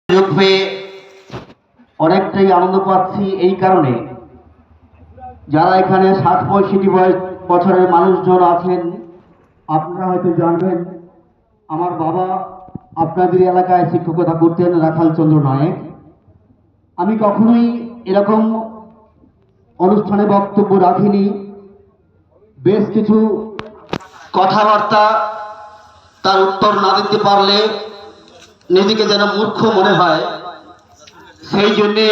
সুযোগ পেয়ে অনেকটাই আনন্দ পাচ্ছি এই কারণে, যারা এখানে ৬০-৬৫ বছরের মানুষজন আছেন, আপনারা হয়তো জানবেন আমার বাবা আপনাদের এলাকায় শিক্ষকতা করতেন, রাখাল চন্দ্র নায়েক। আমি কখনোই এরকম অনুষ্ঠানে বক্তব্য রাখিনি। বেশ কিছু কথাবার্তা তার উত্তর না দিতে পারলে নিজেকে যেন মূর্খ মনে হয়, সেই জন্যে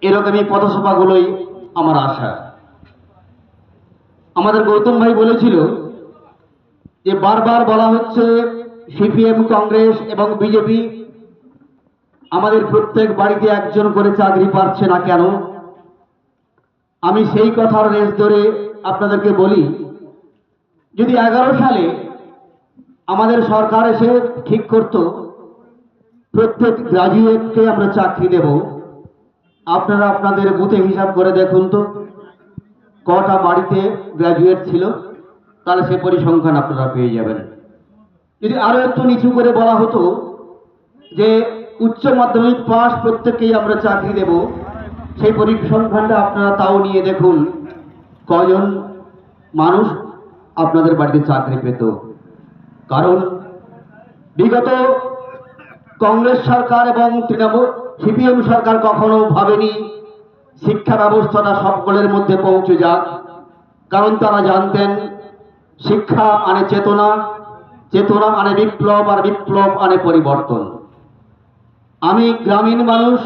এরকমই পথসভাগুলোই আমার আশা। আমাদের গৌতম ভাই বলেছিল যে বারবার বলা হচ্ছে সিপিএম, কংগ্রেস এবং বিজেপি আমাদের প্রত্যেক বাড়িতে একজন করে চাকরি পাচ্ছে না কেন। আমি সেই কথার রেশ ধরে আপনাদেরকে বলি, যদি 11 সালে আমাদের সরকার এসে ঠিক করত প্রত্যেক গ্রাজুয়েটকে আমরা চাকরি দেব, আপনারা আপনাদের বুথে হিসাব করে দেখুন তো কটা বাড়িতে গ্রাজুয়েট ছিল, তাহলে সে পরিসংখ্যান আপনারা পেয়ে যাবেন। যদি আরো একটু নিচু করে বলা হতো যে উচ্চ মাধ্যমিক পাস প্রত্যেককেই আমরা চাকরি দেব, সেই পরিসংখ্যানটা আপনারা তাও নিয়ে দেখুন কজন মানুষ আপনাদের বাড়িতে চাকরি পেত। কারণ বিগত কংগ্রেস সরকার এবং তৃণমূল সিপিএম সরকার কখনো ভাবেনি শিক্ষা ব্যবস্থাটা সকলের মধ্যে পৌঁছে যাক। কারণ তারা জানতেন শিক্ষা আনে চেতনা, চেতনা আনে বিপ্লব, আর বিপ্লব আনে পরিবর্তন। আমি গ্রামীণ মানুষ,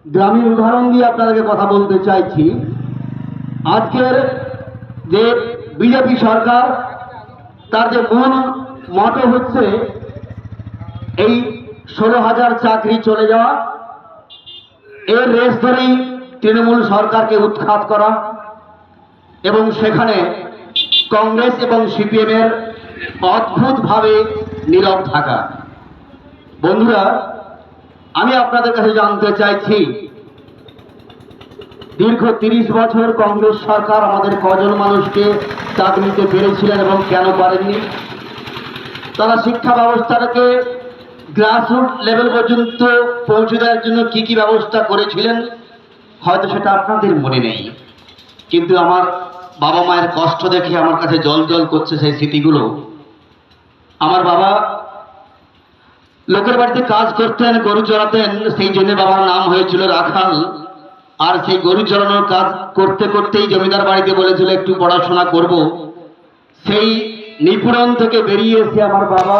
গ্রামীণ উদাহরণ দিয়ে আপনাদেরকে কথা বলতে চাইছি। আজকের যে বিজেপি সরকার, তার যে মূল মটো হচ্ছে এই 16,000 চাকরি চলে যাওয়া, এর রেশ ধরেই তৃণমূল সরকারকে উৎখাত করা এবং সেখানে কংগ্রেস এবং সিপিএম এর অদ্ভুতভাবে নীরব থাকা। বন্ধুরা, আমি আপনাদের কাছে জানতে চাইছি, দীর্ঘ 30 বছর কংগ্রেস সরকার আমাদের কজন মানুষকে চাকরি দিতে পেরেছিলেন এবং কেন পারেননি? তারা শিক্ষা ব্যবস্থাটাকে গ্রাসরুট লেভেল পর্যন্ত পৌঁছে দেওয়ার জন্য কি কি ব্যবস্থা করেছিলেন হয়তো সেটা আপনাদের মনে নেই, কিন্তু আমার বাবা মায়ের কষ্ট দেখে আমার কাছে জল জল করছে সেই স্মৃতিগুলো। আমার বাবা লোকের বাড়িতে কাজ করতেন, গরু চড়াতেন, সেই জন্য বাবার নাম হয়েছিল রাখাল। আর সেই গরু চড়ানোর কাজ করতে করতেই জমিদার বাড়িতে বলেছিল একটু পড়াশোনা করব। সেই নিপুণন থেকে বেরিয়ে এসে আমার বাবা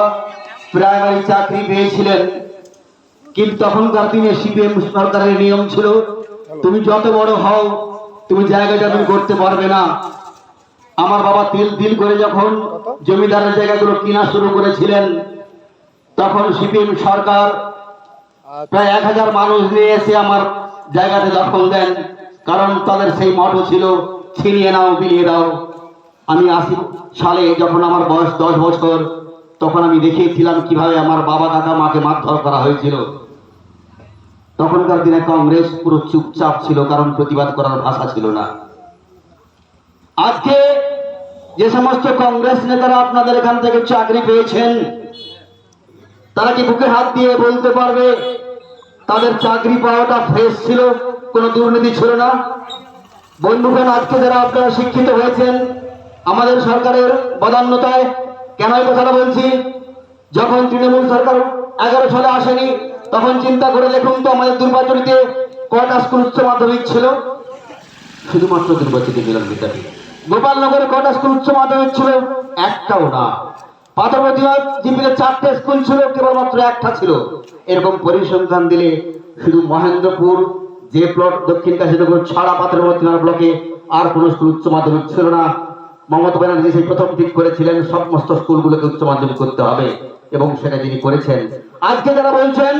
প্রাইমারি চাকরি পেয়েছিলেন। কিন্তু তখনকার দিনে সিপিএম সরকারের নিয়ম ছিল তুমি যত বড় হও তুমি জায়গা জমি করতে পারবে না। আমার বাবা তিল তিল করে যখন জমিদারের জায়গাগুলো কিনা শুরু করেছিলেন, তখন সিপিএম সরকার প্রায় 1000 মানুষ নিয়ে এসে আমার জায়গাতে দখল দেন। কারণ তাদের সেই মটো ছিল ছিনিয়ে নাও, বিলিয়ে দাও। আমি 80 সালে যখন আমার বয়স 10 বছর, তখন আমি দেখিয়েছিলাম কিভাবে আমার বাবা কাকা মাকে মারধর করা হয়েছিল। তখনকার দিনে কংগ্রেস পুরো চুপচাপ ছিল, কারণ প্রতিবাদ করার ভাষা ছিল না। আজকে যে সমস্ত কংগ্রেস নেতারা আপনাদের এখান থেকে চাকরি পেয়েছেন, তারা কি বুকে হাত দিয়ে বলতে পারবে তাদের চাকরি পাওয়াটা ফ্রেশ ছিল, কোনো দুর্নীতি ছিল না? বন্ধুগণ, আজকে যারা আপনারা শিক্ষিত হয়েছেন আমাদের সরকারের বদান্যতায়, কেন এই কথাটা বলছি? যখন তৃণমূল সরকার 11 সালে আসেনি, তখন চিন্তা করে দেখুন তো আমাদের দুর্গাচুরিতে কটা স্কুল উচ্চ মাধ্যমিক ছিল? শুধুমাত্র দুর্গাচুরি মিলন বিদ্যাপীঠ। গোপালনগরে কটা স্কুল উচ্চ মাধ্যমিক ছিল? একটাও না। পাথরবতী জিপিতে 4টে স্কুল ছিল, কেবলমাত্র একটা ছিল। এরকম পরিসংখ্যান দিলে শুধু মহেন্দ্রপুর যে প্লট দক্ষিণ কাশীনগর ছাড়া পাথরবতী ব্লকে আর কোন স্কুল উচ্চ মাধ্যমিক ছিল না। মমতা ব্যানার্জি সেই প্রথম ঠিক করেছিলেন সমস্ত স্কুলগুলোকে উচ্চ মাধ্যমিক করতে হবে, এবং সেটা তিনি করেছেন। আজকে যারা বলছেন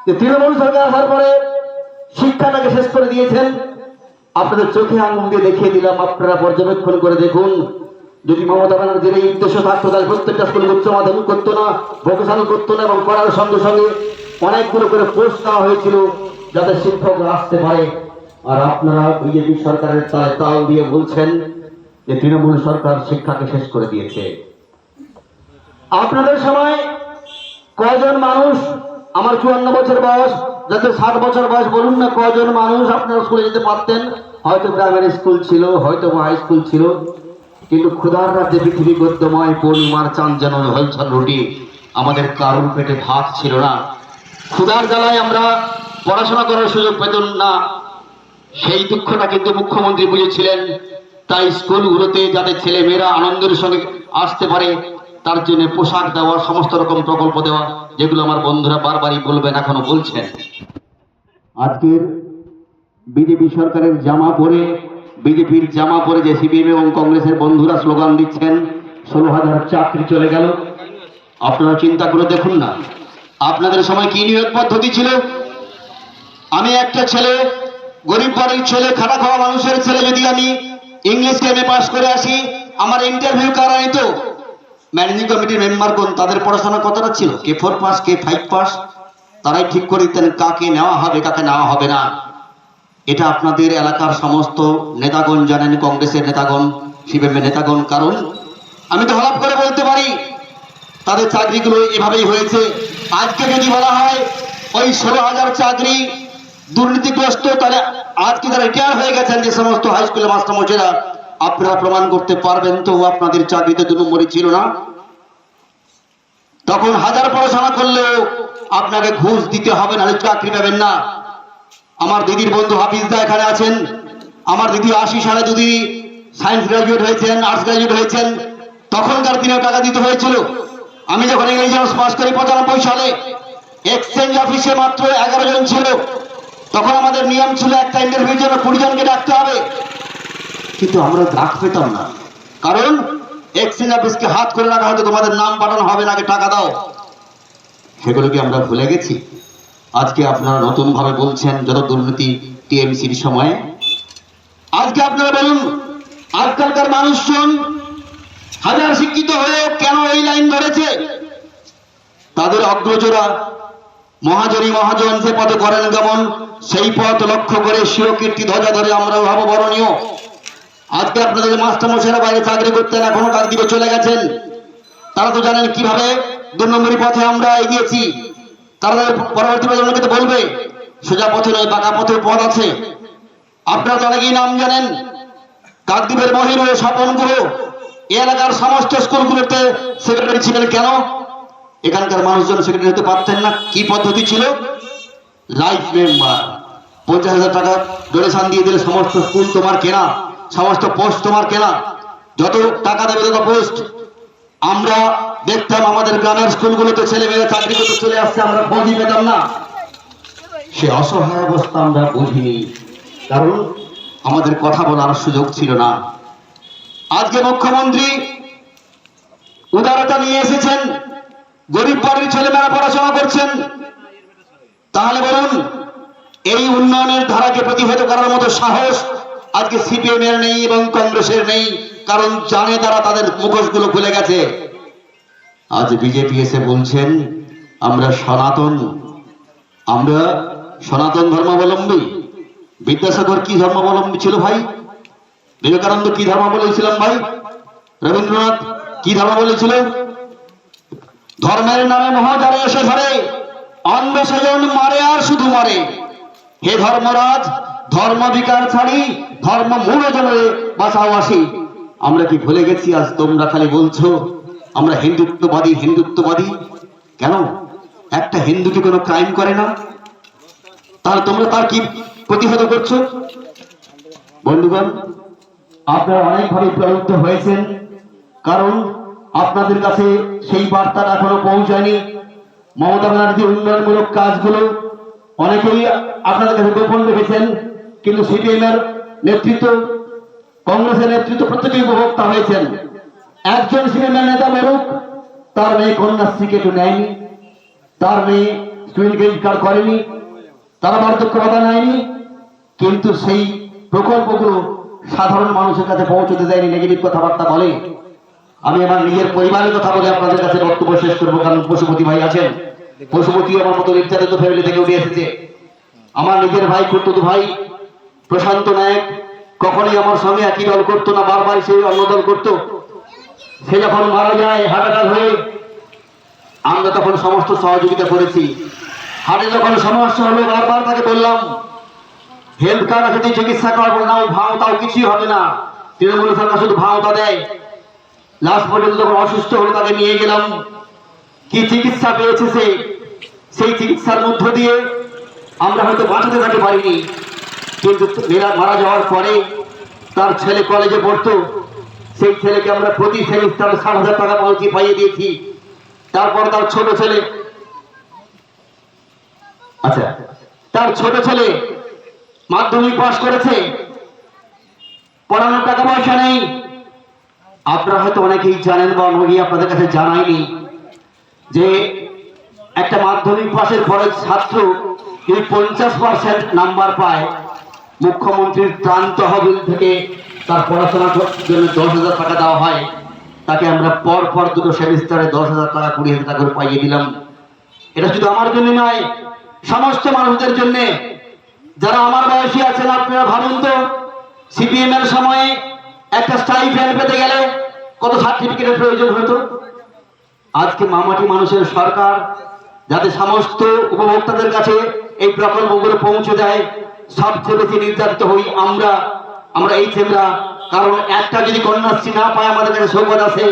যে তৃণমূল সরকার আসার পরে শিক্ষাটাকে শেষ করে দিয়েছেন, আপনাদের চোখে আঙুল দিয়ে দেখিয়ে দিলাম, আপনারা পর্যবেক্ষণ করে দেখুন। যদি মমতা ব্যানার্জির এই উদ্দেশ্য থাকতো তাহলে প্রত্যেকটা স্কুলে উচ্চ মাধ্যমিক করতো না, ভোকেশনাল করতো না, এবং করার সঙ্গে সঙ্গে অনেকগুলো করে পোস্ট দেওয়া হয়েছিল যাতে শিক্ষকরা আসতে পারে। আর আপনারা বিজেপি সরকারের তাল দিয়ে বলছেন যে তৃণমূল সরকার শিক্ষাকে শেষ করে দিয়েছে। আপনাদের সময় কয়জন মানুষ আমার 54 বছর বয়স, যাতে 60 বছর বয়স, বলুন না কজন মানুষ আপনারা স্কুলে যেতে পারতেন? হয়তো প্রাইমারি স্কুল ছিল, হয়তো হাই স্কুল ছিল, কিন্তু ক্ষুধার রাজ্যে পৃথিবী গদ্যময় পূর্ণিমার চাঁদ যেন ঝলঝল রুটি, আমাদের কারুর পেটে ভাত ছিল না। ক্ষুধার জ্বালায় আমরা পড়াশোনা করার সুযোগ পেতাম না, সেই দুঃখটা কিন্তু মুখ্যমন্ত্রী বুঝেছিলেন। তাই স্কুলগুলোতে যাতে ছেলে মেয়েরা আনন্দের সঙ্গে আসতে পারে, তার জন্য পোশাক দেওয়া, সমস্ত রকম প্রকল্প দেওয়া, যেগুলো আমার বন্ধুরা বারবারই বলবেন, এখনো বলছেন। আজকের বিজেপি সরকারের জামা পরে, বিজেপির জামা পরে যে সিপিএম এবং কংগ্রেসের বন্ধুরা স্লোগান দিচ্ছেন 16,000 চাকরি চলে গেল। আপনারা চিন্তা করে দেখুন না, আপনাদের সময় কি নিয়োগ পদ্ধতি ছিল? আমি একটা ছেলে, গরিব বাড়ির ছেলে, খাটা খাওয়া মানুষের ছেলে, যদি আমি ইংলিশ এমএ পাস করে আসি, আমার ইন্টারভিউ কারা নিত? ম্যানেজিং কমিটির মেম্বার কোন, তাদের পড়াশোনা কতটা ছিল? কে 4 পাস, কে 5 পাস, তারাই ঠিক করে দিতেন কাকে নেওয়া হবে, কাকে নেওয়া হবে না। এটা আপনাদের এলাকার সমস্ত নেতাগণ জানেন, কংগ্রেসের নেতাগণ, সিপিএম নেতাগণ। কারণ আমি তো হলাপ করে বলতে পারি তাদের চাকরিগুলো এভাবেই হয়েছে। আজকে যদি বলা হয় ওই 16,000 চাকরি দুর্নীতিগ্রস্ত, তাহলে আজকে যারা রিটায়ার হয়ে গেছেন যে সমস্ত হাই স্কুলের মাস্টারমশাইরা, আপনারা প্রমাণ করতে পারবেন তো আপনাদের চাকরিতে 2 নম্বরই ছিল না? তখন হাজার পড়াশোনা করলেও আপনাকে ঘুষ দিতে হবে, না চাকরি পাবেন না। আমার দিদির বন্ধু হাফিজদা এখানে আছেন, আমার দিদি 80 সালে যদি সায়েন্স গ্রাজুয়েট হয়েছেন, আর্টস গ্রাজুয়েট হয়েছেন, তখনকার দিনেও টাকা দিতে হয়েছিল। আমি যখন ইংরেজি অনার্স পাস করি 95 সালে, এক্সচেঞ্জ অফিসে মাত্র 11 জন ছিল। তখন আমাদের নিয়ম ছিল একটা ইন্টারভিউর জন্য 20 জনকে ডাকতে হবে, কিন্তু আমরা ডাক পেতাম না। কারণ এক্সচেঞ্জ অফিসকে হাত করে রাখা হয়তো, তোমাদের নাম পাঠানো হবে না, আগে টাকা দাও। সেগুলোকে আমরা ভুলে গেছি। আজকে আপনারা নতুন ভাবে বলছেন যত দুর্নীতি টিএমসির সময়ে। আজকে আপনারা বলুন, আজকালকার মানুষজন হাজার শিক্ষিত হয়ে কেন এই লাইন ধরেছে? তাদের অগ্রজরা মহাজনী মহাজন যে পথে করেন গমন, সেই পথ লক্ষ্য করে শিরকীর্তি ধ্বজা ধরে আমরা ভাববরণীয়। আজকে আপনাদের মাস্টারমশাইরা বাইরে চাকরি করতেন, এখনো কাকদ্বীপে চলে গেছেন। তারা তো জানেন কিভাবে 2 নম্বরী পথে আমরা এগিয়েছি। তারা পরবর্তী প্রজন্মকে তো বলবে সোজা পথে নয়, বাঁকা পথের পথ আছে। আপনারা তো অনেকেই নাম জানেন, কাকদ্বীপের মহির স্বপন গুহ এই এলাকার সমস্ত স্কুলগুলোতে সেক্রেটারি ছিলেন। কেন? এখানকার মানুষজন সেক্রেটারি হতে পারতেন না। কি পদ্ধতি ছিল? Life member. 50,000 টাকা ডোনেশন দিয়ে দিলে সমস্ত স্কুল তোমার কেনা, সমস্ত পোস্ট তোমার কেনা, যত টাকা দেবে তত পোস্ট। আমরা দেখতাম আমাদের গ্রামের স্কুলগুলোতে ছেলে মেয়েরা চাকরি করতে চলে আসছে, আমরা খোঁজই পেতাম না। সে অসহায় অবস্থা আমরা বুঝিনি, কারণ আমাদের কথা বলার সুযোগ ছিল না। আজকে মুখ্যমন্ত্রী উদারতা নিয়ে এসেছেন, গরিব বাড়ির ছেলেমেয়েরা পড়াশোনা করছেন। তাহলে বলুন, এই উন্নয়নের ধারাকে প্রতিহত করার মতো সাহস আজকে সিপিএম এর নেই এবং কংগ্রেসের নেই, কারণ জানে তারা তাদের মুখোশগুলো খুলে গেছে। আজ বিজেপি এসে বলছেন আমরা সনাতন ধর্মাবলম্বী। বিদ্যাসাগর কি ধর্মাবলম্বী ছিল ভাই? বিবেকানন্দ কি ধর্মাবলম্বী ছিলেন ভাই? রবীন্দ্রনাথ কি ধর্মাবলম্বী ছিল? ধর্মের নামে মহাজারে এসে ধরে, অন্ধ সেজন মারে আর শুধু মারে। হে ধর্মরাজ, ধর্ম বিকার ছাড়ি, ধর্ম মূল জনে বাঁচাও আসি। আমরা কি ভুলে গেছি? আজ তোমরা খালি বলছো আমরা হিন্দুত্ববাদী হিন্দুত্ববাদী। কেন? একটা হিন্দু কি কোনো ক্রাইম করে না? তাহলে তোমরা তার কি প্রতিহত করছো? বন্ধুগণ, আপনারা অনেকভাবে প্রলুব্ধ হয়েছেন, কারণ আপনাদের কাছে সেই বার্তাটা এখনো পৌঁছায়নি। মমতা ব্যানার্জির উন্নয়নমূলক কাজগুলো অনেকেই আপনাদের কাছে গোপন রেখেছেন, কিন্তু সিপিএম এর নেতৃত্ব, কংগ্রেসের নেতৃত্ব প্রত্যেকেই উপভোক্তা হয়েছেন। একজন সিপিএম এর নেতা মেরুক, তার মেয়ে কন্যাশ্রীকে একটু নেয়নি, তার মেয়ে স্টুডেন্ট ক্রেডিট কার্ড করেনি, তারা বার্ধক্য ভাতা নেয়নি, কিন্তু সেই প্রকল্পগুলো সাধারণ মানুষের কাছে পৌঁছতে দেয়নি, নেগেটিভ কথাবার্তা বলে। আমি আমার নিজের পরিবারের কথা বলে আপনাদের কাছে বক্তব্য শেষ করবো, কারণ পশুপতি ভাই আছেন। পশুপতি আমার মতো নির্যাতিত ফ্যামিলি থেকে উঠে এসেছে। আমার নিজের ভাই খুড়তুতো ভাই প্রশান্ত নায়ক কখনই আমার সঙ্গে একই দল করতো না, বারবার সে অন্য দল করতো। সে যখন মারা যায় হার্ট অ্যাটাক হয়ে, আমরা তখন সমস্ত সহযোগিতা করেছি। হাড়ে যখন সমস্যা হলো বারবার তাকে বললাম হেলথ কার্ড আছে তুই চিকিৎসা করবো না, ও ভাও তাও কিছুই হবে না, তৃণমূল সরকার শুধু ভাওতা দেয়। লাস্ট পর্যন্ত যখন অসুস্থ হলো তাকে নিয়ে গেলাম, কি চিকিৎসা পেয়েছে সে, সেই চিকিৎসার মধ্য দিয়ে আমরা হয়তো বাঁচাতে থাকতে পারিনি, কিন্তু মারা যাওয়ার পরে তার ছেলে কলেজে পড়তো, সেই ছেলেকে আমরা প্রতি সেমিস্টারে 60,000 টাকা পাউচি পাইয়ে দিয়েছি। তারপর তার ছোট ছেলে, আচ্ছা তার ছোট ছেলে মাধ্যমিক পাশ করেছে, পড়ানোর টাকা পয়সা নেই। আপনারা হয়তো অনেকেই জানেন বা অনেকেই আপনাদের কাছে জানায়নি যে একটা মাধ্যমিক পাশের পরে ছাত্র যদি 50% নাম্বার পায়, মুখ্যমন্ত্রীর ত্রাণ তহবিল থেকে তার পড়াশোনার জন্য 10,000 টাকা দেওয়া হয়। তাকে আমরা পর পর দুটো সেমিস্টারে 10,000 টাকা 20,000 টাকা করে পাইয়ে দিলাম। এটা শুধু আমার জন্য নয়, সমস্ত মানুষদের জন্য যারা আমার বয়সী আছেন। আপনারা ভাবুন তো, সিপিএম এর সময়ে একটা স্টাইপেন্ড পেতে গেলে কত সার্টিফিকেটের প্রয়োজন হতো। আজকে মামাটি মানুষের সরকার, যাতে সমস্ত উপভোক্তাদের কাছে এই প্রকল্পগুলো পৌঁছে দেয়, সবচেয়ে বেশি নির্যাতিত হই আমরা এই ছেলেরা। কারণ একটা যদি কন্যাশ্রী না পায় আমাদের কাছে সৌগত আছে,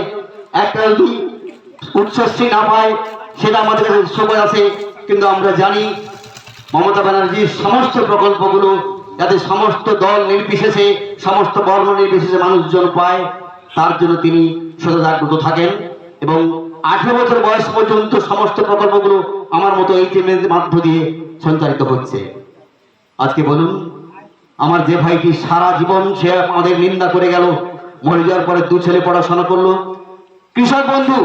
একটা যদি উচ্চশ্রী না পায় সেটা আমাদের কাছে সৌগত আছে। কিন্তু আমরা জানি মমতা ব্যানার্জির সমস্ত প্রকল্পগুলো যাতে সমস্ত দল নির্বিশেষে, সমস্ত বর্ণ নির্বিশেষে মানুষজন পায়, তার জন্য তিনি সদাগ্রত থাকেন। এবং 18 বছর বয়স পর্যন্ত সমস্ত প্রকল্পগুলো আমার মতো এই টিমের মাধ্য দিয়ে সঞ্চালিত হচ্ছে। আজকে বলুন, আমার যে ভাইটি সারা জীবন সে আমাদের নিন্দা করে গেল, মরে যাওয়ার পরে 2 ছেলে পড়াশোনা করলো, কৃষক বন্ধু,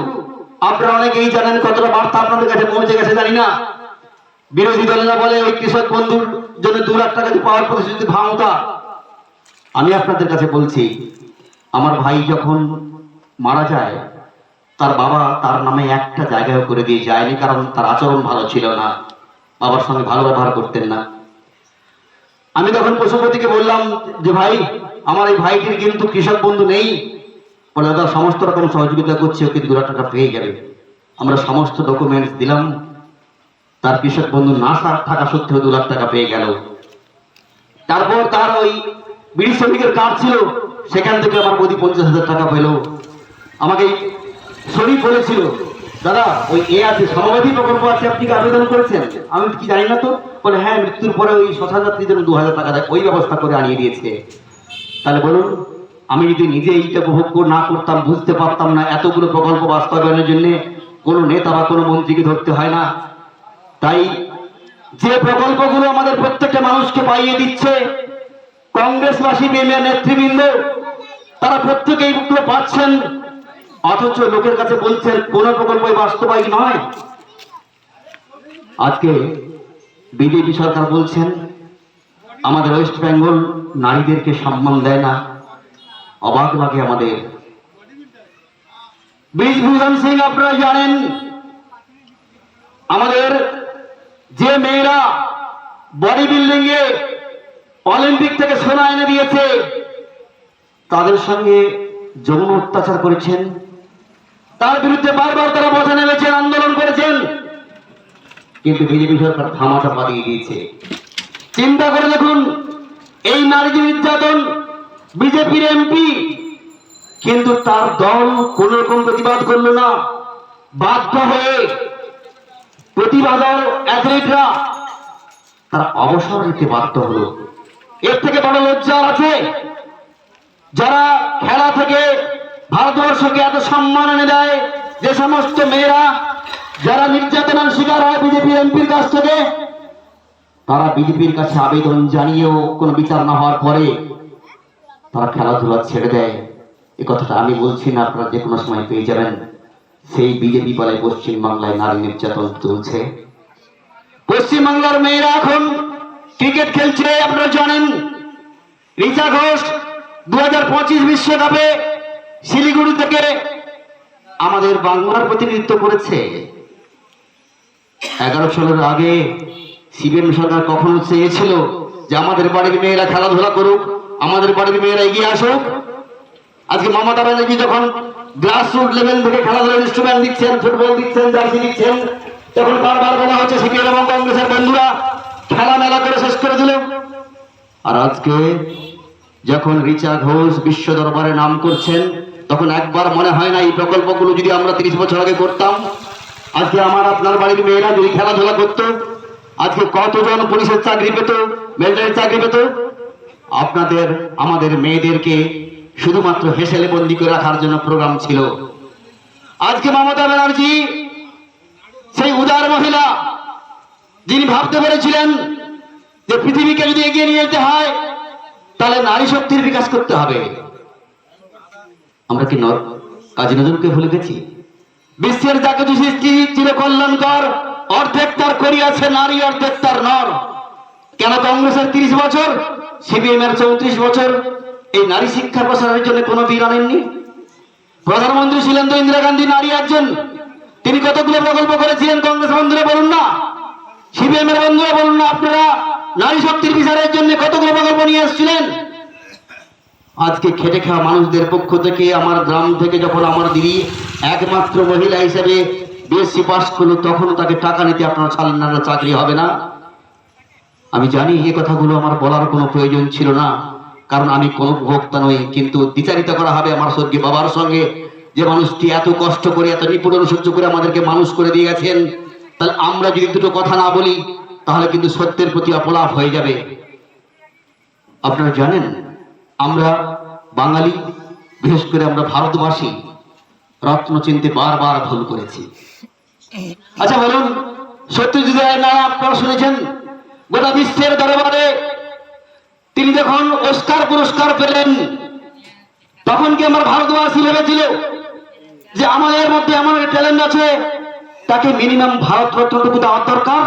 আপনারা অনেকেই জানেন, কতটা বার্তা আপনাদের কাছে পৌঁছে গেছে জানি না। বিরোধী দলেরা বলে ওই কৃষক বন্ধুর জন্য 2 লাখ টাকা পাওয়ার প্রতিশ্রুতি ভাঙতা। আমি আপনাদের কাছে বলছি, আমার ভাই যখন মারা যায় তার বাবা তার নামে একটা জায়গায় করে দিয়ে যায়নি, কারণ তার আচরণ ভালো ছিল না, বাবার সঙ্গে ভালো ব্যবহার করতেন না। আমি তখন পশুপতিকে বললাম যে ভাই, আমার এই ভাইটির কিন্তু কৃষক বন্ধু নেই। বলে দাদা সমস্ত রকম সহযোগিতা করছে, ওকে 2 লাখ টাকা পেয়ে যাবে। আমরা সমস্ত ডকুমেন্টস দিলাম, তার কৃষক বন্ধু না থাকা সত্ত্বেও 2 লাখ টাকা পেয়ে গেল। তারপর তার ওই বিড়ি শ্রমিকের কার্ড ছিল, সেখান থেকে আমার বৌদি 50,000 টাকা পেল। আমাকে শরীফ বলেছিল, দাদা ওই আছে সমবাদী প্রকল্প আছে, আপনি কি আবেদন করেছেন? আমি কি জানি না তো। বলে হ্যাঁ, মৃত্যুর পরে ওই শ্মশানযাত্রীর জন্য 2,000 টাকা দেয়, ওই ব্যবস্থা করে আনিয়ে দিয়েছে। তাহলে বলুন, আমি যদি নিজে এইটা উপভোগ না করতাম, বুঝতে পারতাম না এতগুলো প্রকল্প বাস্তবায়নের জন্য কোনো নেতা বা কোনো মন্ত্রীকে ধরতে হয় না। তাই যে প্রকল্পগুলো আমাদের প্রত্যেকটা মানুষকে পাইয়ে দিচ্ছে, কংগ্রেসবাসী নেতৃবৃন্দ তারা প্রত্যেকেই এইগুলো পাচ্ছেন, অথচ লোকের কাছে বলছেন কোন প্রকল্পই বাস্তবায়িত নয়। আজকে বিজেপি সরকার বলছেন আমাদের ওয়েস্ট বেঙ্গল নারীদেরকে সম্মান দেয় না। অবাক লাগে আমাদের। ব্রিজভূষণ সিং আপনারা জানেন, আমাদের যে মেয়েরা বডি বিল্ডিং এ অলিম্পিক থেকে সোনা এনে দিয়েছে, তাদের সঙ্গে যৌন অত্যাচার করেছেন, তার বিরুদ্ধে বারবার তারা বসে নেমেছেন, আন্দোলন করেছেন, কিন্তু বিজেপি সরকার থামাচাপা দিয়ে দিয়েছে। চিন্তা করে দেখুন, এই নারী নির্যাতন বিজেপির এমপি, কিন্তু তার দল কোন রকম প্রতিবাদ করলো না। বাধ্য হয়ে প্রতিবাদের অ্যাথলেটরা তারা অবসর নিতে বাধ্য হলো। এর থেকে বড় লজ্জা আছে? যারা খেলা থেকে ভারতবর্ষকে এত সম্মান এনে দেয়, যে সমস্ত মেয়েরা যারা নির্যাতনের শিকার হয় বিজেপির এমপির কাছ থেকে, তারা বিজেপির কাছে আবেদন জানিয়েও কোনো বিচার না হওয়ার পরে তারা খেলাধুলা ছেড়ে দেয়। এ কথাটা আমি বলছি না, আপনারা যে কোনো সময় পেয়ে যাবেন। সেই বিজেপি বলে পশ্চিমবাংলায় নারী নির্যাতন চলছে। পশ্চিমবাংলার মেয়েরা এখন ক্রিকেট খেলছে, আপনারা জানেন। রিচা ঘোষ 2025 বিশ্বকাপে শিলিগুড়ি থেকে আমাদের বাংলার প্রতিনিধিত্ব করেছে। 11 সালের আগে সিপিএম সরকার কখনো চেয়েছিল যে আমাদের বাড়ির মেয়েরা খেলাধুলা করুক, আমাদের বাড়ির মেয়েরা এগিয়ে আসুক? আজকে মমতা ব্যানার্জি যখন গ্রাসরুট লেভেল থেকে খেলাধুলার ইনস্ট্রুমেন্ট দিচ্ছেন, ফুটবল দিচ্ছেন, জার্সি দিচ্ছেন, তখন বারবার বলা হচ্ছে সিপিএম এবং কংগ্রেসের আর আজকে যখন রিচা ঘোষ বিশ্ব দরবারে নাম করছেন, তখন একবার মনে হয় না এই প্রকল্পগুলো যদি আমরা 30 বছর আগে করতাম, আজকে আমার আপনার বাড়ির মেয়েরা যদি খেলাধুলা করতো, আজকে কতজন পুলিশের চাকরি পেত, মিলিটারির চাকরি পেত। আপনাদের আমাদের মেয়েদেরকে শুধুমাত্র হেসেলে বন্দি করে রাখার জন্য প্রোগ্রাম ছিল। আজকে মমতা ব্যানার্জি সেই উদার মহিলা, যিনি ভাবতে পেরেছিলেন যে পৃথিবীকে যদি এগিয়ে নিয়ে যেতে হয় তাহলে নারী শক্তির বিকাশ করতে হবে। আমরা কি কাজী নজরুলকে ভুলে গেছি? বিশ্বের যা কিছু সৃষ্টি চিরকল্যাণকর, অর্ধেক তার করিয়াছে নারী, অর্ধেক তার নর। কেন কংগ্রেসের 30 বছর, সিপিএম এর 34 বছর এই নারী শিক্ষা প্রসারের জন্য কোনো বীর আনেননি? প্রধানমন্ত্রী ছিলেন তো ইন্দিরা গান্ধী, নারী একজন, তিনি কতগুলো প্রকল্প করেছিলেন? কংগ্রেস বন্ধুরা বলুন না, সিপিএম এর বন্ধুরা বলুন না, আপনারা নারী শক্তির বিচারের জন্য কতগুলো প্রকল্প নিয়ে এসেছিলেন? আজকে খেটে খাওয়া মানুষদের পক্ষ থেকে আমার গ্রাম থেকে যখন আমার দিদি একমাত্র মহিলা হিসেবে বিএসসি পাস করলো, তখন তাকে টাকা নিতে আপনারা ছাড়লেন না, চাকরি হবে না। আমি জানি এই কথাগুলো আমার বলার কোনো প্রয়োজন ছিল না, কারণ আমি কোনো ভোক্তা নই, কিন্তু দ্বিচারিতা করা হবে আমার স্বর্গীয় বাবার সঙ্গে, যে মানুষটি এত কষ্ট করে এত নিপুণ সহ্য করে আমাদেরকে মানুষ করে দিয়ে গেছেন। তাহলে আমরা যদি দুটো কথা না বলি তাহলে কিন্তু সত্যের প্রতি অপলাপ হয়ে যাবে। আপনারা জানেন আমরা বাঙালি, বিশেষ করে আমরা ভারতবাসী রত্ন চিনতে বারবার ভুল করেছি। আচ্ছা বলুন, সত্যজিৎ রায়ের নাম আপনারা শুনেছেন? গোটা বিশ্বের দরবারে তিনি যখন অস্কার পুরস্কার পেলেন, তখন কি আমার ভারতবাসী ভেবেছিল যে আমাদের মধ্যে এমন একটা ট্যালেন্ট আছে, তাকে মিনিমাম ভারত রত্নটুকু দেওয়ার দরকার?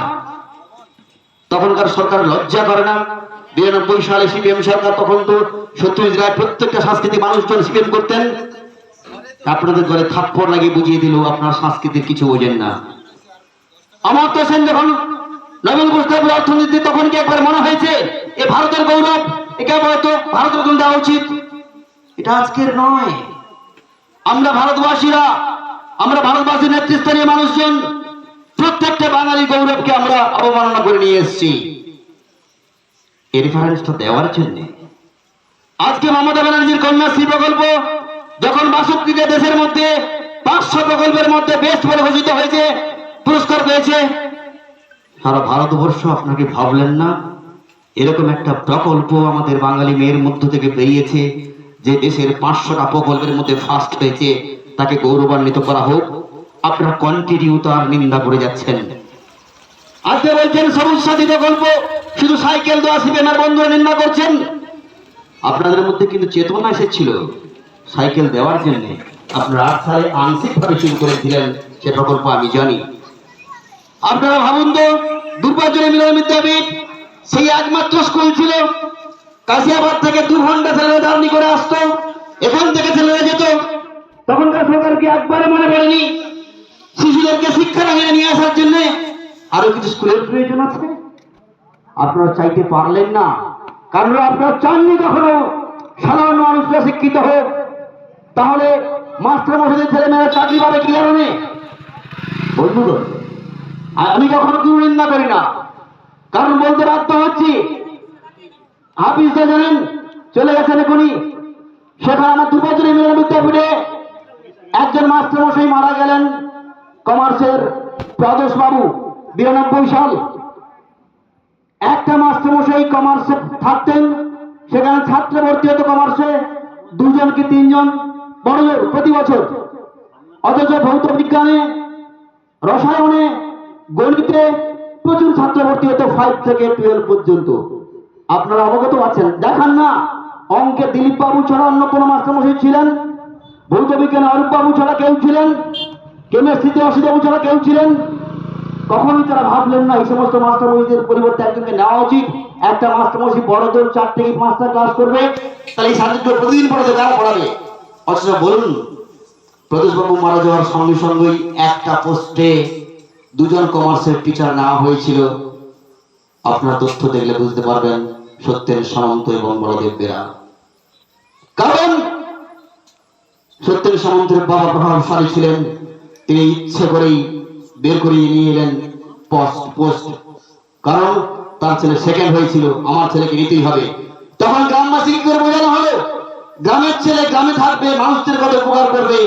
তখনকার সরকার লজ্জা করে না? 92 সালে সিপিএম সরকার, তখন তো সত্যজিৎ রায় প্রত্যেকটা সাংস্কৃতিক মানুষজন সিপিএম করতেন। আপনাদের ঘরে থাপ্পড় লাগিয়ে বুঝিয়ে দিল আপনার সংস্কৃতির কিছু বোঝেন না। অমর্ত্য সেন যখন নোবেল পুরস্কার অর্থনীতি, তখন কি একবার মনে হয়েছে এ ভারতের গৌরব, একে হয়তো ভারত রত্ন দেওয়া উচিত? এটা আজকের নয়। আমরা ভারতবাসীরা, আমরা ভারতবাসীর নেতৃস্থানীয় মানুষজন প্রত্যেকটা বাঙালি গৌরবকে আমরা অবমাননা করে নিয়ে এসেছি। এই রেফারেন্সটা দেওয়ার জন্য আজকে মমতা ব্যানার্জির কন্যাশ্রী প্রকল্প যখন 62টা দেশের মধ্যে 500 প্রকল্পের মধ্যে বেস্ট বলে ঘোষিত হয়েছে, পুরস্কার পেয়েছে, সারা ভারতবর্ষ আপনাকে ভাবলেন না এরকম একটা প্রকল্প আমাদের বাঙালি মেয়ের মধ্য থেকে বেরিয়েছে, যে দেশের 500টা প্রকল্পের মধ্যে ফার্স্ট হয়েছে, তাকে গৌরবান্বিত করা হোক? আপনারা কন্টিনিউ তার নিন্দা করে যাচ্ছেন। আজকে বলছেন সবুজ সাথী প্রকল্প, শুধু সাইকেল দেওয়া সিপিএমের বন্ধুরা নিন্দা করছেন। আপনাদের মধ্যে কিন্তু চেতনা এসেছিল সাইকেল দেওয়ার জন্য, আপনারা 8 সালে আংশিকভাবে শুরু করেছিলেন সে প্রকল্প, আমি জানি। আপনারা ভাবুন তো, দুর্গাচরে মিলন বিদ্যাপীঠ সেই একমাত্র স্কুল ছিল, কাশিয়াবাদ থেকে 2 ঘন্টা ছেলেরা জার্নি করে আসতো, এখান থেকে ছেলেরা যেত। তখনকার সরকার কি একবারে মনে করেনি শিশুদেরকে শিক্ষা রাঙিয়ে নিয়ে আসার জন্য আরো কিছু স্কুলের প্রয়োজন আছে? আপনারা চাইতে পারলেন না, কারণ আপনারা চাননি কখনো সাধারণ মানুষরা শিক্ষিত হোক। তাহলে মাস্টার মশাইদের ছেলে মেয়েরা চাকরি পাবে কি কারণে? বন্ধুগণ, আমি কখনো কেউ নিন্দা করি না, কারণ বলতে বাধ্য হচ্ছি। হাফিজরা জানেন চলে গেছেন এখনই, সেখানে আমার দুর্গাচুরি মিলন বিদ্যাপীঠে একজন মাস্টার মশাই মারা গেলেন, কমার্সের প্রদোষ বাবু, 92 সাল। একটা মাস্টার মশাই কমার্সে থাকতেন, সেখানে ছাত্র ভর্তি হতো কমার্সে 2 জন কি 3 জন বড় জোর প্রতি বছর। অথচ ভৌত বিজ্ঞানে, রসায়নে, গণিতে প্রচুর ছাত্র ভর্তি হতো 5 থেকে 12 পর্যন্ত। আপনারা অবগত আছেন? দেখান না, অঙ্কে দিলীপ বাবু ছাড়া অন্য কোনো মাস্টার মশাই ছিলেন? ভৌত বিজ্ঞানে অরূপ বাবু ছাড়া কেউ ছিলেন? কেমিস্ট্রিতে অসিত বাবু ছাড়া কেউ ছিলেন? কখনোই তারা ভাবলেন না এই সমস্ত মাস্টারমশাইদের পরিবর্তে একজনকে নেওয়া উচিত। একটা মাস্টারমশাই বড় জোর 4 থেকে 5টা ক্লাস করবে, তাহলে এই সাবজেক্টগুলো প্রতিদিন পড়াতে কারা পড়াবে? অথচ বলুন, প্রদোষবাবু মারা যাওয়ার সঙ্গে সঙ্গেই একটা পোস্টে 2 জন কমার্সের টিচার নেওয়া হয়েছিল। আপনার তথ্য দেখলে বুঝতে পারবেন সত্যেন সামন্ত এবং বলদেব বেরা। কারণ সত্যেন সামন্তের বাবা প্রভাবশালী ছিলেন, তিনি ইচ্ছে করেই বের করিয়ে নিয়ে এলেন পোস্ট, কারণ তার ছেলে সেকেন্ড হয়েছিল, আমার ছেলেকে নিতেই হবে। তখন গ্রামবাসী কি করে বোঝানো হলো গ্রামের ছেলে গ্রামে থাকবে, মানুষদের কত উপকার করবে।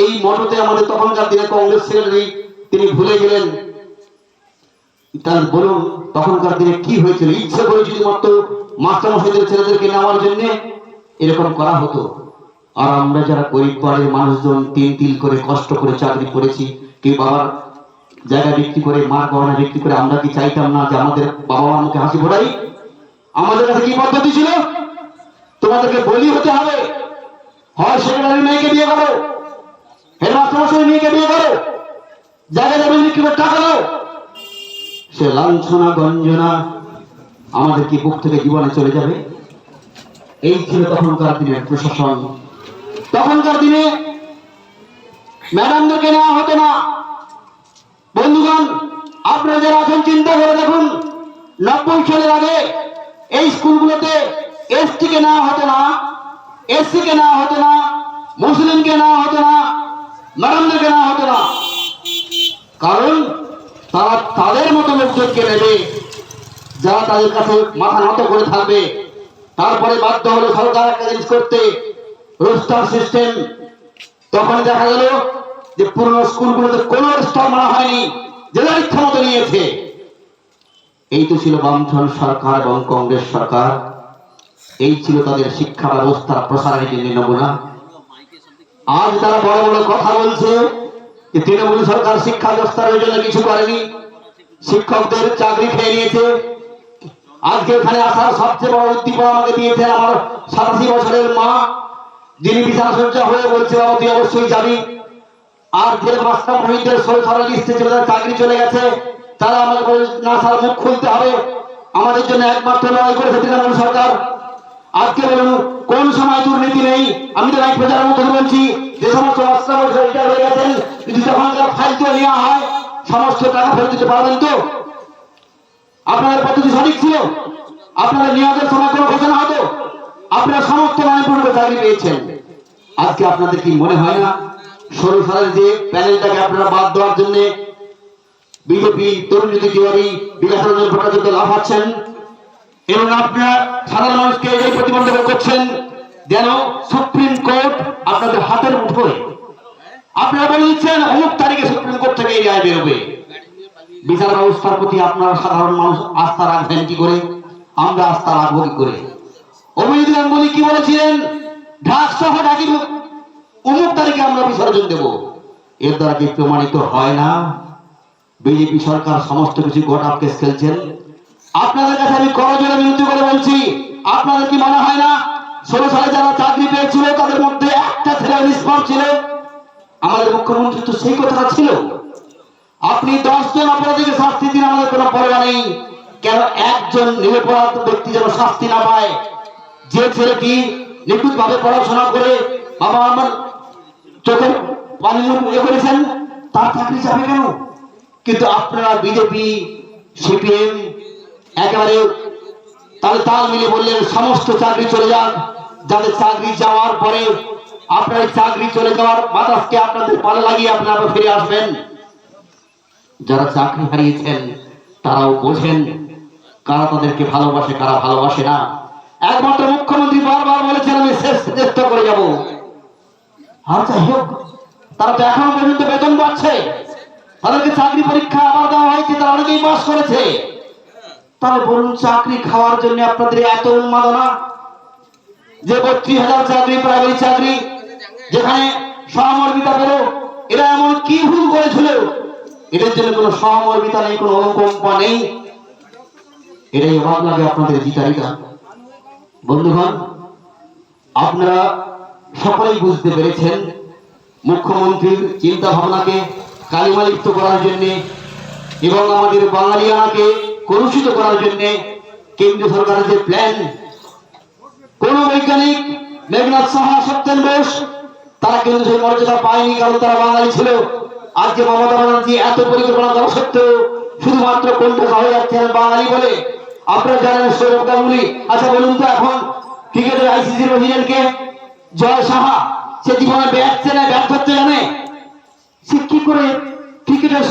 এই মততে আমাদের তখনকার দিনে কংগ্রেস সেক্রেটারি তিনি ভুলে গেলেন। তার বলুন তখনকার দিনে কি হয়েছিল, ইচ্ছে করে যদি মাত্র মাস্টারমশাইদের ছেলেদেরকে নেওয়ার জন্য এরকম করা হতো। আর আমরা যারা গরিব পাড়ের মানুষজন তিল তিল করে কষ্ট করে চাকরি করেছি, কেউ বাবার জায়গা বিক্রি করে, মা গহনা বিক্রি করে, আমরা কি চাইতাম না যে আমাদের বাবা মার মুখে হাসি ফোটাই? আমাদের কাছে কি পদ্ধতি ছিল? তোমাদেরকে বলি হতে হবে, হয় সেক্রেটারি মেয়েকে বিয়ে করো, হেডমাস্টারমশাই মেয়েকে বিয়ে করো, জায়গা জমি বিক্রি করে টাকা দাও। সে লাঞ্ছনা গঞ্জনা আমাদের কি বুক থেকে জীবনে চলে যাবে? এই ছিল তখনকার দিনের প্রশাসন। তখনকার দিনে ম্যাডামদেরকে নেওয়া হতো না। বন্ধুগণ, আপনারা যারা আছেন চিন্তা করে দেখুন, 90 সালের আগে এই স্কুলগুলোতে এসটি কে নেওয়া হতো না, এসসি কে নেওয়া হতো না, মুসলিমকে নেওয়া হতো না, ম্যাডামদেরকে নেওয়া হতো না। কারণ তারা তাদের মতো লোকজনকে নেবে যারা তাদের কাছে মাথা নত করে থাকবে। তারপরে বাধ্য হলো সরকার একটা জিনিস করতে, রোস্টার সিস্টেম। তখন দেখা গেল যে পুরনো স্কুলগুলোতে কোনো রোস্টার মানা হয়নি, যে যার ইচ্ছা মতো নিয়েছে। এই তো ছিল বামফ্রন্ট সরকার এবং কংগ্রেস সরকার। এই ছিল তাদের শিক্ষা ব্যবস্থার প্রসারের জন্য নমুনা। আজ তারা বড় বড় কথা বলছে যে তৃণমূল সরকার শিক্ষা ব্যবস্থার জন্য কিছু করেনি, শিক্ষকদের চাকরি খেয়ে নিয়েছে। আজকে এখানে আসার সবচেয়ে বড় উদ্দীপনা আমাকে দিয়েছেন আমার 87 বছরের মা, যিনি বিছানা সজ্জা হয়ে বলছে বাবা তুই অবশ্যই যাবি। আর যে মাস্টারমশাইদের 16 সালের লিস্টে ছিল তার চাকরি চলে গেছে, তারা আমাকে বলে না স্যার মুখ খুলতে হবে, আমাদের জন্য একমাত্র লড়াই করেছে তৃণমূল সরকার। আজকে বলুন কোন সময় দুর্নীতি নেই? আমি তো এক প্রচারের মতো বলছি, যে সমস্ত মাস্টারমশাই রিটায়ার হয়ে গেছেন, যদি তখনকার ফাইল দিয়ে নেওয়া হয় সমস্ত টাকা ফেরত দিতে পারবেন তো? আপনাদের পদ্ধতি সঠিক ছিল? আপনাদের নিয়োগের সময় কোনো ঘোষণা হতো? আপনারা সমস্ত মানপূর্বক চাকরি পেয়েছেন। আজকে আপনাদের কি মনে হয় না 16 সালের যে প্যানেলটাকে আপনারা বাদ দেওয়ার জন্য বিজেপি তরুণজ্যোতি তিওয়ারি, বিকাশ রঞ্জন ভট্টাচার্য লাফাচ্ছেন এবং আপনারা সাধারণ মানুষকে এই প্রতিবন্ধক করছেন যেন সুপ্রিম কোর্ট আপনাদের হাতের মুঠোয়। আপনারা বলে দিচ্ছেন অমুক তারিখে সুপ্রিম কোর্ট থেকে এই রায় বেরোবে। বিচার ব্যবস্থার প্রতি আপনারা সাধারণ মানুষ আস্থা রাখবেন কি করে? আমরা আস্থা রাখবো কি করে? অভিজিৎ গাঙ্গুলি কি বলেছিলেন? ঢাক সহ ঢাকি অমুক তারিখে আমরা বিসর্জন দেব। এর দ্বারা কি প্রমাণিত হয় না বিজেপি সরকার সমস্ত কিছু গোটা কেস খেলছেন? আপনাদের কাছে আমি করজোড়ে বিনতি করে বলছি, আপনাদের কি মনে হয় না 16 সালে যারা চাকরি পেয়েছিল তাদের মধ্যে একটা ছেলে নিষ্পাপ ছিল? আমাদের মুখ্যমন্ত্রী তো সেই কথাটা ছিল। আপনি 10 জন অপরাধীকে শাস্তি দিন, আমাদের কোনো পরোয়া নেই, কেন একজন নিরপরাধ ব্যক্তি যেন শাস্তি না পায়? যে ছেলেটি নিখুঁত ভাবে পড়াশোনা করে বাবা আমার চোখে পানি ইয়ে করেছেন, তার চাকরি যাবে কেন? কিন্তু আপনারা বিজেপি সিপিএম একেবারে তাহলে তাল মিলে বললেন সমস্ত চাকরি চলে যান। যাদের চাকরি যাওয়ার পরে আপনার চাকরি চলে যাওয়ার বাতাসকে আপনাদের পালে লাগিয়ে আপনারা ফিরে আসবেন। যারা চাকরি হারিয়েছেন তারাও বোঝেন কারা তাদেরকে ভালোবাসে, কারা ভালোবাসে না। একমাত্র মুখ্যমন্ত্রী বারবার বলেছেন আমি শেষ চেষ্টা করে যাব। আর যাই হোক, তারা তো এখনো পর্যন্ত বেতন পাচ্ছে, তাদেরকে চাকরি পরীক্ষা আবার দেওয়া হয়েছে, তারা অনেকেই পাস করেছে। তাহলে বলুন চাকরি খাওয়ার জন্য আপনাদের এত উন্মাদনা? যে 32,000 চাকরি, প্রাইমারি চাকরি, যেখানে সহমর্মিতা পেল, এরা এমন কি ভুল করেছিল? এদের জন্য কোনো সহমর্মিতা নেই, কোনো অনুকম্পা নেই। এটাই অভাব লাগে আপনাদের বিচারিতা। বন্ধুগণ, আপনারা সকলেই বুঝতে পেরেছেন মুখ্যমন্ত্রীর চিন্তা ভাবনাকে কালিমালিপ্ত করার জন্য এবং আমাদের বাঙালিয়ানাকে কলুষিত করার জন্য কেন্দ্রীয় সরকারের যে প্ল্যান, কোন বৈজ্ঞানিক মেঘনাথ সাহা, সত্যেন বোস তারা কিন্তু সেই মর্যাদা পায়নি, কারণ তারা বাঙালি ছিল। আজকে মমতা ব্যানার্জি এত পরিকল্পনা করা সত্ত্বেও শুধুমাত্র কোনটা হয়ে যাচ্ছেন বাঙালি বলে। আপনারা জানেন সৌরভ গাঙ্গুলি, আচ্ছা বলুন তো এখন ক্রিকেটের আইসিসির প্রেসিডেন্টকে জয় সাহা, সে জীবনে ব্যাট চেনে, ব্যাট ধরতে জানে, সে কি করে ক্রিকেটের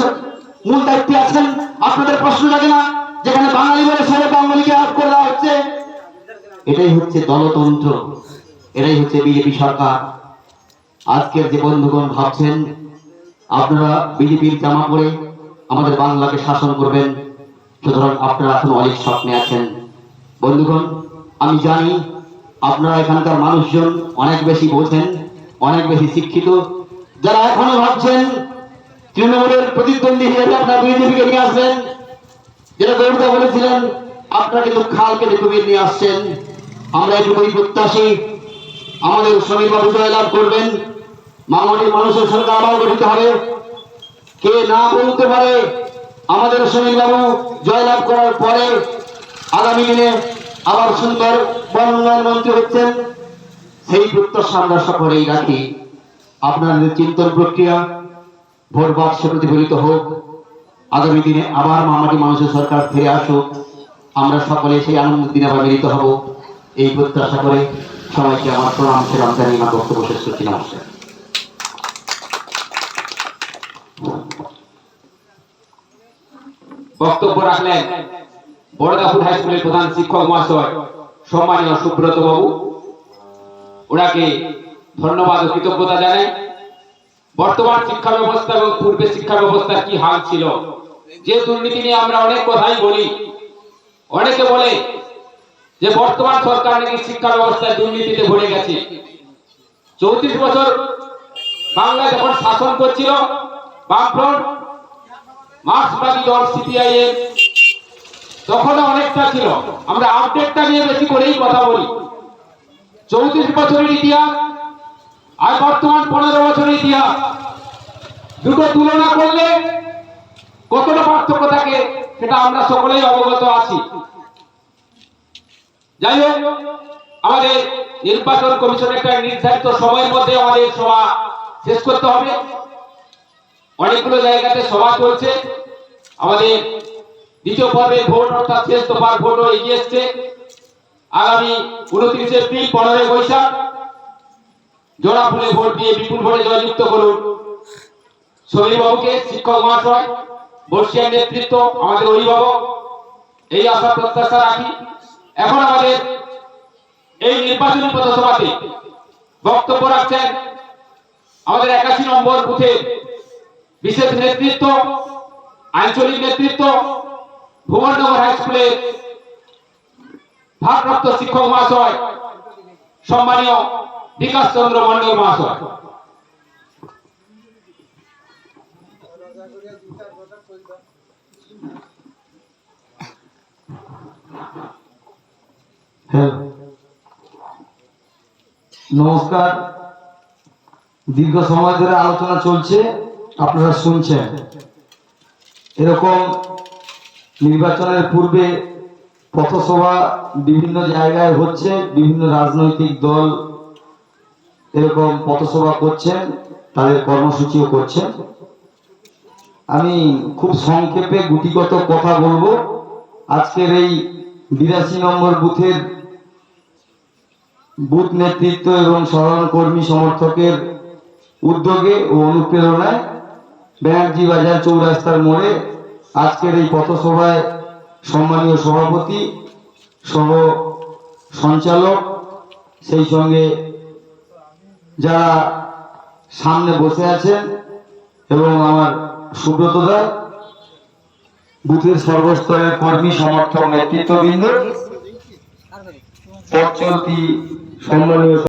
মূল দায়িত্বে আছেন? আপনাদের প্রশ্ন লাগে না? যেখানে বাঙালি বলে সৌরভ গাঙ্গুলিকে আউট করে দেওয়া হচ্ছে। এটাই হচ্ছে দলতন্ত্র, এটাই হচ্ছে বিজেপি সরকার। আজকের যে বন্ধুগণ ভাবছেন আপনারা বিজেপির জামা পরে আমাদের বাংলাকে শাসন করবেন, সুতরাং আপনারা এখন অনেক স্বপ্নে আছেন। বন্ধুগণ, আমি জানি আপনারা এখানকার মানুষজন অনেক বেশি বোঝেন, অনেক বেশি শিক্ষিত। যারা এখনো ভাবছেন তৃণমূলের প্রতিদ্বন্দ্বী হিসেবে আপনারা বিজেপিকে নিয়ে আসবেন, যেটা গৌরদা বলেছিলেন আপনারা কিন্তু খাল কেটে কুমির নিয়ে আসছেন। আমরা এটুকুই প্রত্যাশী, আমাদের সমীর বাবু জয়লাভ করবেন, মামাটির মানুষের সরকার আবার গঠিত হবে। কে না বলতে পারে আমাদের সমীর বাবু জয়লাভ করার পরে আগামী দিনে আবার সুন্দর বন উন্নয়ন মন্ত্রী হচ্ছেন, সেই প্রত্যাশা আমরা সকলেই রাখি। আপনাদের চিন্তন প্রক্রিয়া ভোট বাক্সে প্রতিফলিত হোক, আগামী দিনে আবার মামাটি মানুষের সরকার ফিরে আসুক, আমরা সকলে সেই আনন্দের দিনে আবার মিলিত হব, এই প্রত্যাশা করে সবাইকে আমার প্রণাম সেরাম জানিয়ে আমার বক্তব্য শেষ করছি। নমস্কার। বক্তব্য রাখলেন বড়দাপুর হাই স্কুলের প্রধান শিক্ষক মহাশয় সম্মানীয় সুব্রত বাবু। ওনাকে ধন্যবাদ ও কৃতজ্ঞতা জানাই। বর্তমান শিক্ষা ব্যবস্থা এবং পূর্বে শিক্ষা ব্যবস্থার কি হাল ছিল, যে দুর্নীতি নিয়ে আমরা অনেক কথাই বলি। অনেকে বলে যে বর্তমান সরকার নাকি শিক্ষা ব্যবস্থায় দুর্নীতিতে ভরে গেছে। 34 বছর বাংলা যখন শাসন করছিল বামফ্রন্ট মার্ক্সবাদী দল সিপিআইএম, তখনও অনেকটা ছিল। আমরা আপডেটটা নিয়ে বেশি করেই কথা বলি। 34 বছরের ইতিহাস আর বর্তমান 15 বছরের ইতিহাস দুটো তুলনা করলে কতটা পার্থক্য থাকে সেটা আমরা সকলেই অবগত আছি। যাই হোক, আমাদের নির্বাচন কমিশন একটা নির্ধারিত সময়ের মধ্যে আমাদের সভা শেষ করতে হবে। অনেকগুলো জায়গাতে সভা চলছে। আমাদের দ্বিতীয় পর্বের ভোট অর্থাৎ শেষ দফার ভোটও এগিয়ে এসছে। আগামী 29 এপ্রিল 15 বৈশাখ জোড়া ফুলে ভোট দিয়ে বিপুল ভোটে জয়যুক্ত করুন সমীর বাবুকে, শিক্ষক মহাশয়, বর্ষিয়ার নেতৃত্ব, আমাদের অভিভাবক, এই আশা প্রত্যাশা রাখি। এখন আমাদের এই নির্বাচনী পথসভাতে বক্তব্য রাখছেন আমাদের 81 নম্বর বুথের বিশেষ নেতৃত্ব, আঞ্চলিক নেতৃত্ব, ভুবননগর হাই স্কুলের ভারপ্রাপ্ত শিক্ষক মহাশয় সম্মানীয় বিকাশ চন্দ্র মন্ডল মহাশয়। নমস্কার। দীর্ঘ সময় ধরে আলোচনা চলছে, আপনারা শুনছেন। এরকম নির্বাচনের পূর্বে পথসভা বিভিন্ন জায়গায় হচ্ছে, বিভিন্ন রাজনৈতিক দল এরকম পথসভা করছেন, তাদের কর্মসূচিও করছেন। আমি খুব সংক্ষেপে গুটিগত কথা বলবো। আজকের এই 82 নম্বর বুথের বুথ নেতৃত্ব এবং সাধারণ কর্মী সমর্থকের উদ্যোগে ও অনুপ্রেরণায় ব্যানার্জি বাজার চৌরাস্তার মোড়ে আজকের এই পথসভায় সম্মানীয় সভাপতি সহ সঞ্চালক, সেই সঙ্গে যারা সামনে বসে আছেন এবং আমার সুব্রতদা, বুথের সর্বস্তরের কর্মী সমর্থক নেতৃত্ববৃন্দ, পথ চলতি সম্মানীয়